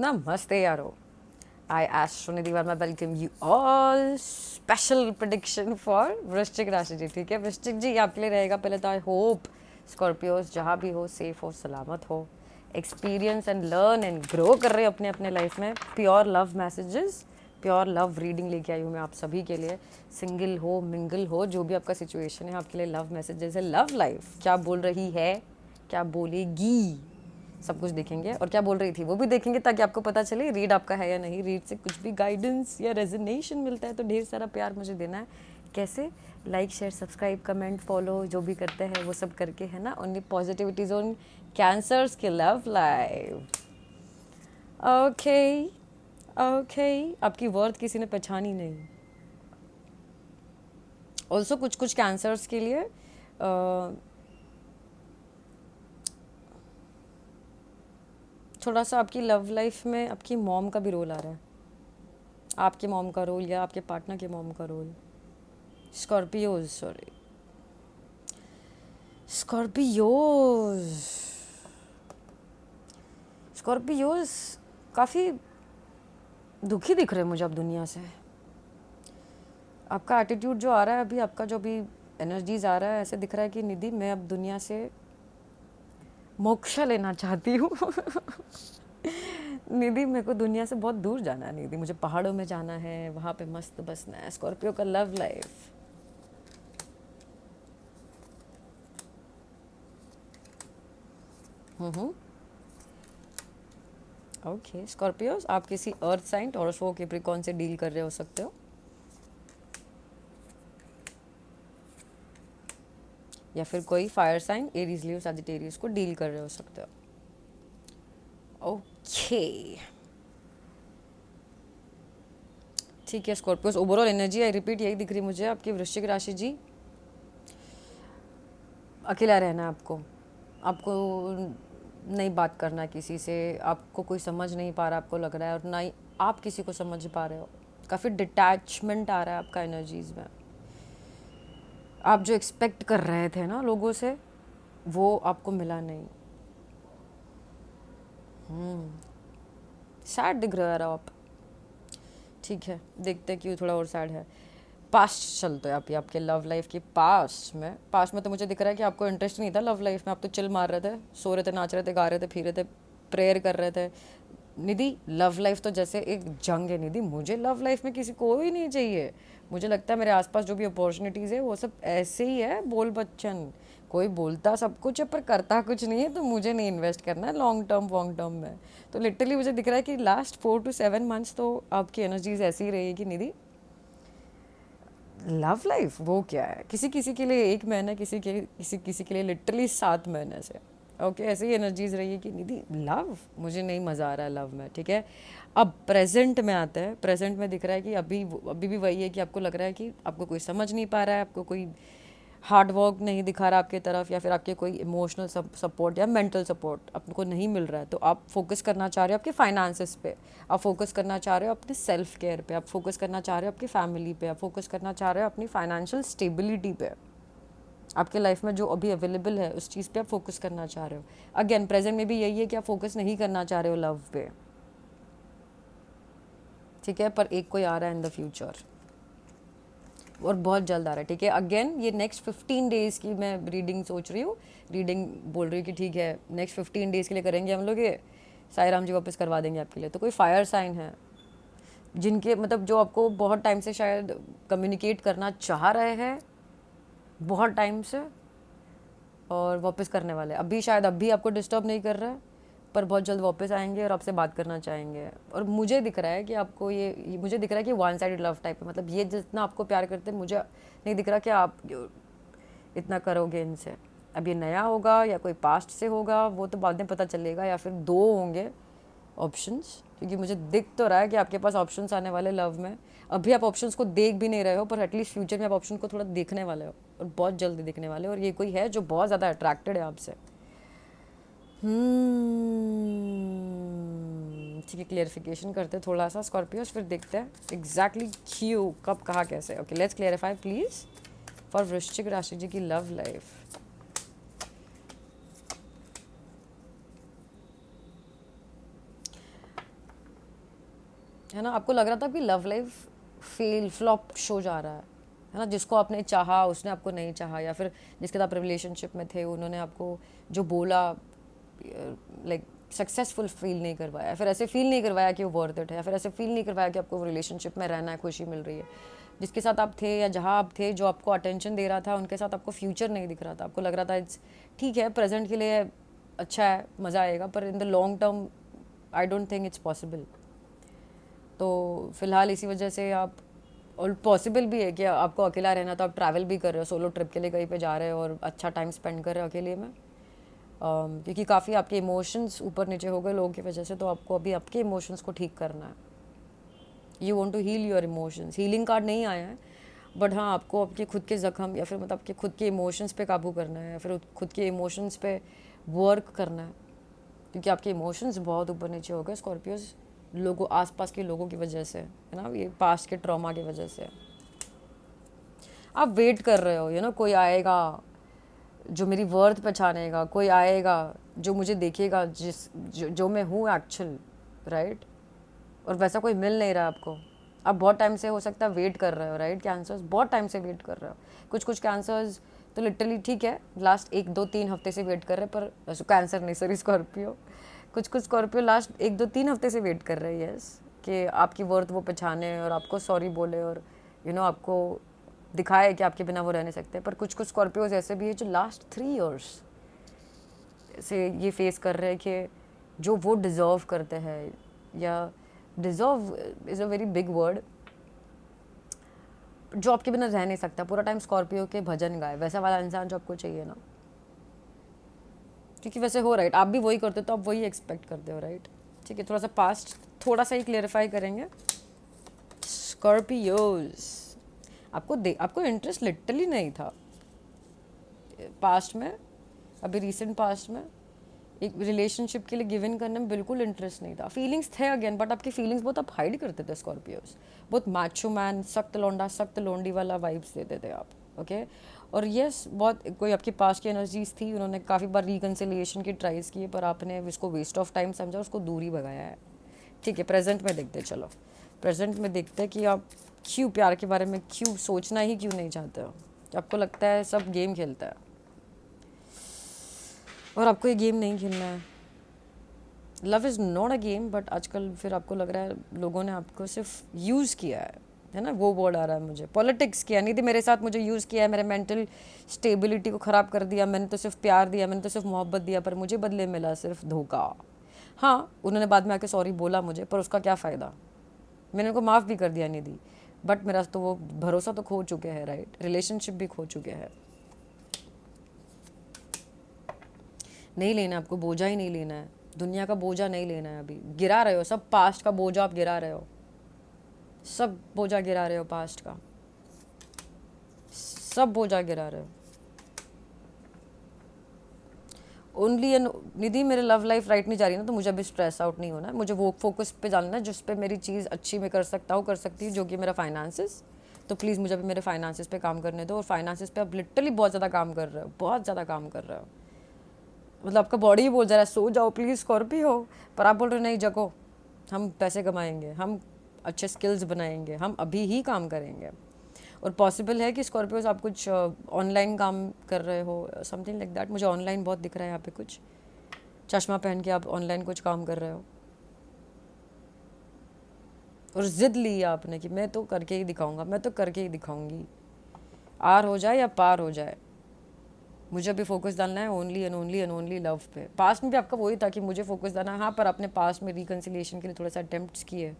कितना मस्त है यारो. I, Astronidhi Verma, welcome you all. Special prediction for वृश्चिक राशि जी. ठीक है वृश्चिक जी, आपके लिए रहेगा पहले तो आई होप स्कॉर्पियोस जहाँ भी हो सेफ हो, सलामत हो, experience and learn and grow कर रहे हो अपने अपने लाइफ में. Pure love messages, pure love reading लेके आई हूँ मैं आप सभी के लिए. सिंगल हो, मिंगल हो, जो भी आपका सिचुएशन है, आपके लिए लव मैसेजेस है. लव लाइफ क्या बोल रही है, क्या बोलेगी, सब कुछ देखेंगे. और क्या बोल रही थी वो भी देखेंगे, ताकि आपको पता चले रीड आपका है या नहीं. रीड से कुछ भी गाइडेंस या रेजोनेशन मिलता है तो ढेर सारा प्यार मुझे देना है. कैसे? Like share subscribe comment follow जो भी करते हैं वो सब करके, है ना. ओनली पॉजिटिविटी जोन कैंसर्स के लव लाइफ. ओके ओके, आपकी वर्थ किसी ने पहचानी नहीं. ऑल्सो कुछ कुछ कैंसर्स के लिए थोड़ा सा आपकी लव लाइफ में आपकी मॉम का भी रोल आ रहा है. आपके मॉम का रोल या आपके पार्टनर के मॉम का role. Scorpios, sorry Scorpios. Scorpios काफ़ी दुखी दिख रहे हैं मुझे अब दुनिया से. आपका एटीट्यूड जो आ रहा है अभी, आपका जो भी एनर्जीज आ रहा है, ऐसे दिख रहा है कि निधि मैं अब दुनिया से मोक्ष लेना चाहती हूँ. निधि मेरे को दुनिया से बहुत दूर जाना है. निधि मुझे पहाड़ों में जाना है, वहाँ पे मस्त बसना है. स्कॉर्पियो का लव लाइफ. ओके स्कॉर्पियोज, आप किसी अर्थ साइन टॉरस वो कैप्रिकॉर्न से डील कर रहे हो सकते हो, या फिर कोई fire sign Aries Leo Sagittarius को डील कर रहे हो सकते हो. ओके ठीक है Scorpios. Overall energy I repeat यही दिख रही मुझे आपकी वृश्चिक राशि जी. अकेला रहना है आपको. आपको नहीं बात करना किसी से. आपको कोई समझ नहीं पा रहा आपको लग रहा है, और ना ही आप किसी को समझ पा रहे हो. काफ़ी डिटैचमेंट आ रहा है आपका एनर्जीज में. आप जो एक्सपेक्ट कर रहे थे ना लोगों से, वो आपको मिला नहीं. सैड दिख रहे हो आप. ठीक है देखते हैं क्यों थोड़ा और सैड है. पास्ट चलते हैं आप आपके लव लाइफ की. पास्ट में तो मुझे दिख रहा है कि आपको इंटरेस्ट नहीं था लव लाइफ में. आप तो चिल मार रहे थे, सो रहे थे, नाच रहे थे, गा रहे थे, फिर रहे थे, प्रेयर कर रहे थे. निधि लव लाइफ तो जैसे एक जंग है निधि. मुझे लव लाइफ में किसी को ही नहीं चाहिए. मुझे लगता है मेरे आसपास जो भी अपॉर्चुनिटीज़ है वो सब ऐसे ही है बोल बच्चन. कोई बोलता सब कुछ है पर करता कुछ नहीं है. तो मुझे नहीं इन्वेस्ट करना है लॉन्ग टर्म वॉन्ग टर्म में. तो लिटरली मुझे दिख रहा है कि लास्ट 4 to 7 months तो आपकी एनर्जीज ऐसी ही रहेगी निधि. लव लाइफ वो क्या है, किसी किसी के लिए 1 महीना, किसी किसी के लिए लिटरली 7 महीने से. ओके ऐसे ही एनर्जीज रही है कि निधि लव मुझे नहीं मज़ा आ रहा है लव में. ठीक है अब प्रेजेंट में आते हैं. प्रेजेंट में दिख रहा है कि अभी भी वही है कि आपको लग रहा है कि आपको कोई समझ नहीं पा रहा है, आपको कोई हार्ड वर्क नहीं दिखा रहा आपकी तरफ, या फिर आपके कोई इमोशनल सपोर्ट या मेंटल सपोर्ट आपको नहीं मिल रहा है. तो आप फोकस करना चाह रहे हो आपके फाइनेंसेस पे, आप फोकस करना चाह रहे हो अपने सेल्फ केयर पे, आप फोकस करना चाह रहे हो आपकी फैमिली पे, आप फोकस करना चाह रहे हो अपनी फाइनेंशियल स्टेबिलिटी पे. आपके लाइफ में जो अभी अवेलेबल है उस चीज़ पे आप फोकस करना चाह रहे हो. अगेन प्रेजेंट में भी यही है कि आप फोकस नहीं करना चाह रहे हो लव पे. ठीक है पर एक कोई आ रहा है इन द फ्यूचर और बहुत जल्द आ रहा है. ठीक है अगेन ये नेक्स्ट 15 days की मैं रीडिंग सोच रही हूँ. रीडिंग बोल रही हूँ कि ठीक है नेक्स्ट 15 days के लिए करेंगे हम लोग ये. साई राम जी वापस करवा देंगे आपके लिए. तो कोई फायर साइन है जिनके मतलब जो आपको बहुत टाइम से शायद कम्युनिकेट करना चाह रहे हैं, बहुत टाइम से, और वापस करने वाले. अभी शायद अभी आपको डिस्टर्ब नहीं कर रहा है पर बहुत जल्द वापस आएंगे और आपसे बात करना चाहेंगे. और मुझे दिख रहा है कि आपको ये मुझे दिख रहा है कि वन साइडेड लव टाइप है. मतलब ये जितना आपको प्यार करते हैं मुझे नहीं दिख रहा कि आप इतना करोगे इनसे. अब ये नया होगा या कोई पास्ट से होगा वो तो बाद में पता चलेगा, या फिर दो होंगे ऑप्शंस. क्योंकि मुझे दिख तो रहा है कि आपके पास ऑप्शंस आने वाले लव में. अभी आप ऑप्शंस को देख भी नहीं रहे हो पर एटलीस्ट फ्यूचर में आप ऑप्शन को थोड़ा देखने वाले हो, और बहुत जल्दी दिखने वाले हो. और ये कोई है जो बहुत ज़्यादा अट्रैक्टेड है आपसे. ठीक है क्लियरिफिकेशन करते हैं थोड़ा सा स्कॉर्पियोस, फिर देखते हैं एग्जैक्टली क्यों कब कहाँ कैसे. Okay let's clarify please for वृश्चिक राशि जी की लव लाइफ. है ना, आपको लग रहा था कि love life fail flop show जा रहा है ना, जिसको आपने चाहा उसने आपको नहीं चाहा, या फिर जिसके साथ आप रिलेशनशिप में थे उन्होंने आपको जो बोला लाइक सक्सेसफुल फील नहीं करवाया, फिर ऐसे फील नहीं करवाया कि वो वर्थ इट है, या फिर ऐसे फील नहीं करवाया कि आपको रिलेशनशिप में रहना है, खुशी मिल रही है। जिसके साथ आप थे या जहाँ आप थे, जो आपको अटेंशन दे रहा था, उनके साथ आपको फ्यूचर नहीं दिख रहा था। आपको लग रहा था इट्स ठीक है, प्रेजेंट के लिए अच्छा है, मज़ा आएगा, पर in the long term I don't think it's possible. तो फिलहाल इसी वजह से आप, और पॉसिबल भी है कि आपको अकेला रहना, तो आप ट्रैवल भी कर रहे हो, सोलो ट्रिप के लिए कहीं पे जा रहे हो और अच्छा टाइम स्पेंड कर रहे हो अकेले में। क्योंकि काफ़ी आपके इमोशंस ऊपर नीचे हो गए लोगों की वजह से, तो आपको अभी आपके इमोशंस को ठीक करना है। You want to heal your emotions. Healing card नहीं आया है, बट हाँ आपको आपके खुद के ज़ख्म या फिर मतलब आपके खुद के इमोशंस पे काबू करना है, या फिर खुद के इमोशंस पे वर्क करना है। क्योंकि आपके इमोशंस बहुत ऊपर नीचे हो गए स्कॉर्पियोज, लोगों आसपास के लोगों की वजह से, है ना, ये पास्ट के ट्रॉमा की वजह से। आप वेट कर रहे हो, कोई आएगा जो मेरी वर्थ पहचानेगा, कोई आएगा जो मुझे देखेगा जो मैं हूँ एक्चुअल, राइट। और वैसा कोई मिल नहीं रहा आपको। आप बहुत टाइम से हो सकता है वेट कर रहे हो, राइट। कैंसर्स बहुत टाइम से वेट कर रहे हो। कुछ कैंसर्स तो लिटरली ठीक है, लास्ट 1 2 3 हफ्ते से वेट कर रहे हैं, पर कैंसर नहीं, सॉरी स्कॉर्पियो। कुछ स्कॉर्पियो लास्ट 1 2 3 हफ्ते से वेट कर रहे हैं, यस, कि आपकी वर्थ वो पहचाने और आपको सॉरी बोले, और आपको दिखाए कि आपके बिना वो रह नहीं सकते। पर कुछ स्कॉर्पियोज ऐसे भी है जो लास्ट 3 इयर्स से ये फेस कर रहे हैं कि जो वो डिज़र्व करते हैं, या deserve is a very big word, जो आपके बिना रह नहीं सकता, पूरा टाइम स्कॉर्पियो के भजन गाए, वैसा वाला इंसान जो आपको चाहिए ना। क्योंकि वैसे हो, राइट, आप भी वही करते हो तो आप वही एक्सपेक्ट करते हो, राइट। ठीक है, थोड़ा सा पास्ट थोड़ा सा ही क्लियरिफाई करेंगे। स्कॉर्पियोज, आपको इंटरेस्ट लिटरली नहीं था पास्ट में, अभी रिसेंट पास्ट में एक रिलेशनशिप के लिए गिव इन करने में बिल्कुल इंटरेस्ट नहीं था। फीलिंग्स थे अगेन, बट आपकी फीलिंग्स बहुत आप हाइड करते थे स्कॉर्पियोज। बहुत मैचो मैन, सख्त लौंडा सख्त लोंडी वाला वाइब्स देते थे आप, ओके। और यस, बहुत कोई आपके पास की एनर्जीज थी, उन्होंने काफ़ी बार रिकन्सिलिएशन की ट्राइज की, पर आपने इसको वेस्ट ऑफ टाइम समझा, उसको दूरी भगाया है। ठीक है, प्रेजेंट में देखते, चलो प्रेजेंट में देखते कि आप क्यों प्यार के बारे में क्यों सोचना ही क्यों नहीं चाहते हो। आपको लगता है सब गेम खेलता है, और आपको ये गेम नहीं खेलना है। Love is not a game, but आजकल फिर आपको लग रहा है लोगों ने आपको सिर्फ यूज़ किया है ना, वो वर्ड आ रहा है मुझे, पॉलिटिक्स किया। नहीं थी मेरे साथ, मुझे यूज़ किया है, मेरे मेंटल स्टेबिलिटी को ख़राब कर दिया। मैंने तो सिर्फ प्यार दिया, मैंने तो सिर्फ मोहब्बत दिया, पर मुझे बदले मिला सिर्फ धोखा। हाँ, उन्होंने बाद में आके सॉरी बोला मुझे, पर उसका क्या फ़ायदा, मैंने उनको माफ़ भी कर दिया निधि, बट मेरा तो वो भरोसा तो खो चुके हैं, राइट, रिलेशनशिप भी खो चुके हैं। नहीं लेना आपको, बोझा ही नहीं लेना है, दुनिया का बोझा नहीं लेना है। अभी गिरा रहे हो सब पास्ट का बोझा, आप गिरा रहे हो, सब बोझा गिरा रहे हो, पास्ट का सब बोझा गिरा रहे हो। ओनली एंड निधि, मेरे लव लाइफ राइट नहीं जा रही ना, तो मुझे अभी स्ट्रेस आउट नहीं होना है। मुझे वो फोकस पे जाना है जिस पे मेरी चीज़ अच्छी मैं कर सकता हूँ, कर सकती हूँ, जो कि मेरा फाइनेंसेस। तो प्लीज़ मुझे अभी मेरे फाइनेंसेस पे काम करने दो। और फाइनेंसेस पे आप लिटरली बहुत ज़्यादा काम कर रहे हो, बहुत ज़्यादा काम कर रहे हो। मतलब आपका बॉडी ही बोल जा रहा है सो जाओ प्लीज़ स्कॉर्पियो, पर आप बोल रहे हो नहीं जगो, हम पैसे कमाएंगे, हम अच्छे स्किल्स बनाएंगे, हम अभी ही काम करेंगे। और पॉसिबल है कि स्कॉर्पियोज आप कुछ ऑनलाइन काम कर रहे हो, समथिंग लाइक दैट। मुझे ऑनलाइन बहुत दिख रहा है यहाँ पे, कुछ चश्मा पहन के आप ऑनलाइन कुछ काम कर रहे हो, और ज़िद ली है आपने कि मैं तो करके ही दिखाऊंगा, मैं तो करके ही दिखाऊंगी, आर हो जाए या पार हो जाए, मुझे अभी फोकस डालना है only and only and only love पे। पास्ट में भी आपका वही था कि मुझे फोकस डालना है, हाँ, पर आपने पास्ट में रिकन्सिलिएशन के लिए थोड़ा सा अटेम्प्ट्स किए,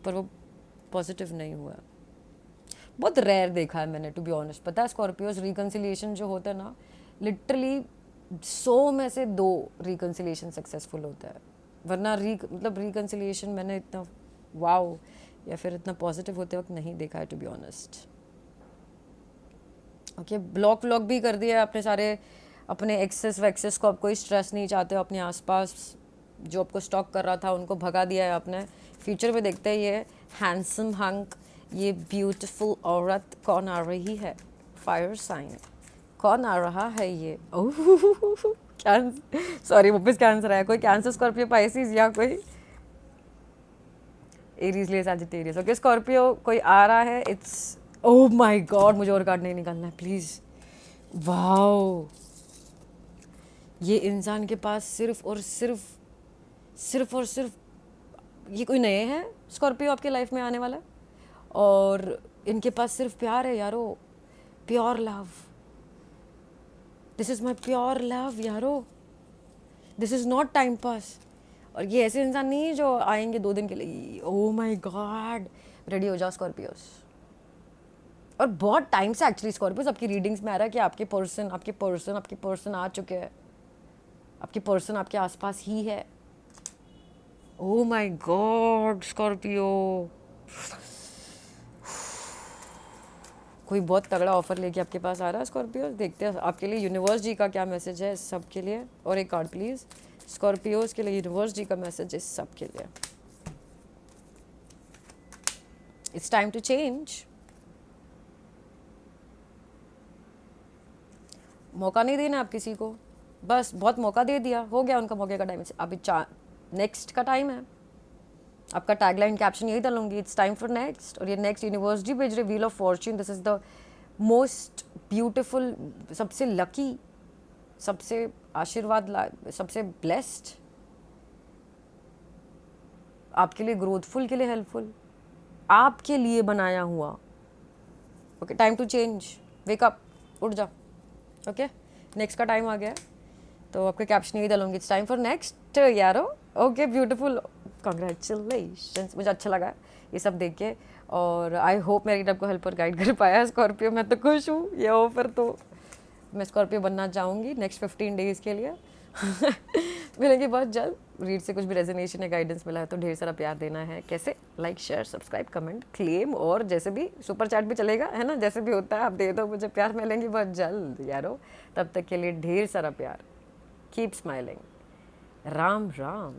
पर वो पॉजिटिव नहीं हुआ। बहुत रेयर देखा है मैंने, टू बी ऑनेस्ट। पता है स्कॉर्पियोज रिकन्सिलिएशन जो होता है ना, लिटरली 100 में से 2 रिकन्सिलिएशन सक्सेसफुल होता है, वरना मतलब रिकन्सिलिएशन मैंने इतना वाओ या फिर इतना पॉजिटिव होते वक्त नहीं देखा है, to be honest. Okay, block भी कर दिया आपने सारे अपने एक्सेस वैक्सेस को। आप कोई स्ट्रेस नहीं चाहते हो अपने आसपास, जो आपको स्टॉक कर रहा था उनको भगा दिया है आपने। फ्यूचर में देखते हैं ये हैंडसम हंक, ये ब्यूटीफुल औरत कौन आ रही है, फायर साइन कौन आ रहा है ये। ओह सॉरी, वापस कैंसर आया, कोई कैंसर स्कॉर्पियो पाइसिस या कोई एरीज लिए सैजिटेरियस। ओके स्कॉर्पियो कोई आ रहा है, इट्स ओह माय गॉड, मुझे और कार्ड नहीं निकालना है प्लीज़। वाओ, ये इंसान के पास सिर्फ और सिर्फ ये कोई नए हैं स्कॉर्पियो आपके लाइफ में आने वाला है, और इनके पास सिर्फ प्यार है यारो, pure love. This is my pure love यारो, this is not time pass. और ये ऐसे इंसान नहीं है जो आएंगे 2 दिन के लिए। ओह माय गॉड, रेडी हो जाओ स्कॉर्पियोस। और बहुत टाइम से एक्चुअली स्कॉर्पियोस आपकी रीडिंग्स में आ रहा है कि आपके पर्सन आ चुके हैं, आपके पर्सन आपके आसपास ही है। ओह माय गॉड स्कॉर्पियो, कोई बहुत तगड़ा ऑफर लेके आपके पास आ रहा है स्कॉर्पियो। देखते हैं आपके लिए यूनिवर्स जी का क्या मैसेज है सब के लिए। और एक कार्ड प्लीज़ स्कॉर्पियोज के लिए, यूनिवर्स जी का मैसेज है सब के लिए। It's time to change. मौका नहीं देना आप किसी को, बस बहुत मौका दे दिया, हो गया उनका मौके का टाइम। अभी नेक्स्ट का टाइम है। आपका टैगलाइन कैप्शन यही डालूंगी, इट्स टाइम फॉर नेक्स्ट। और ये नेक्स्ट यूनिवर्स जी भेज रहे, wheel of Fortune. This is the most beautiful, सबसे लकी, सबसे आशीर्वाद, सबसे ब्लेस्ड, आपके लिए ग्रोथफुल, के लिए हेल्पफुल, आपके लिए बनाया हुआ। Okay time to change, wake up, उठ जाओ। ओके नेक्स्ट का टाइम आ गया है, तो आपके कैप्शन यही डालूंगी, इट्स टाइम फॉर नेक्स्ट यारो। Okay beautiful, congratulations. मुझे अच्छा लगा ये सब देख के, और आई होप मेरी आपको हेल्प और गाइड कर पाया स्कॉर्पियो। मैं तो खुश हूँ, ये ऑफर तो मैं स्कॉर्पियो बनना चाहूँगी नेक्स्ट 15 डेज़ के लिए। मिलेंगे बहुत जल्द। रीड से कुछ भी रेजोनेशन या गाइडेंस मिला है तो ढेर सारा प्यार देना है। कैसे? Like share subscribe comment claim, और जैसे भी सुपर चैट भी चलेगा है ना, जैसे भी होता है आप दे दो मुझे प्यार। मिलेंगे बहुत जल्द यारो, तब तक के लिए ढेर सारा प्यार। Keep smiling. राम राम।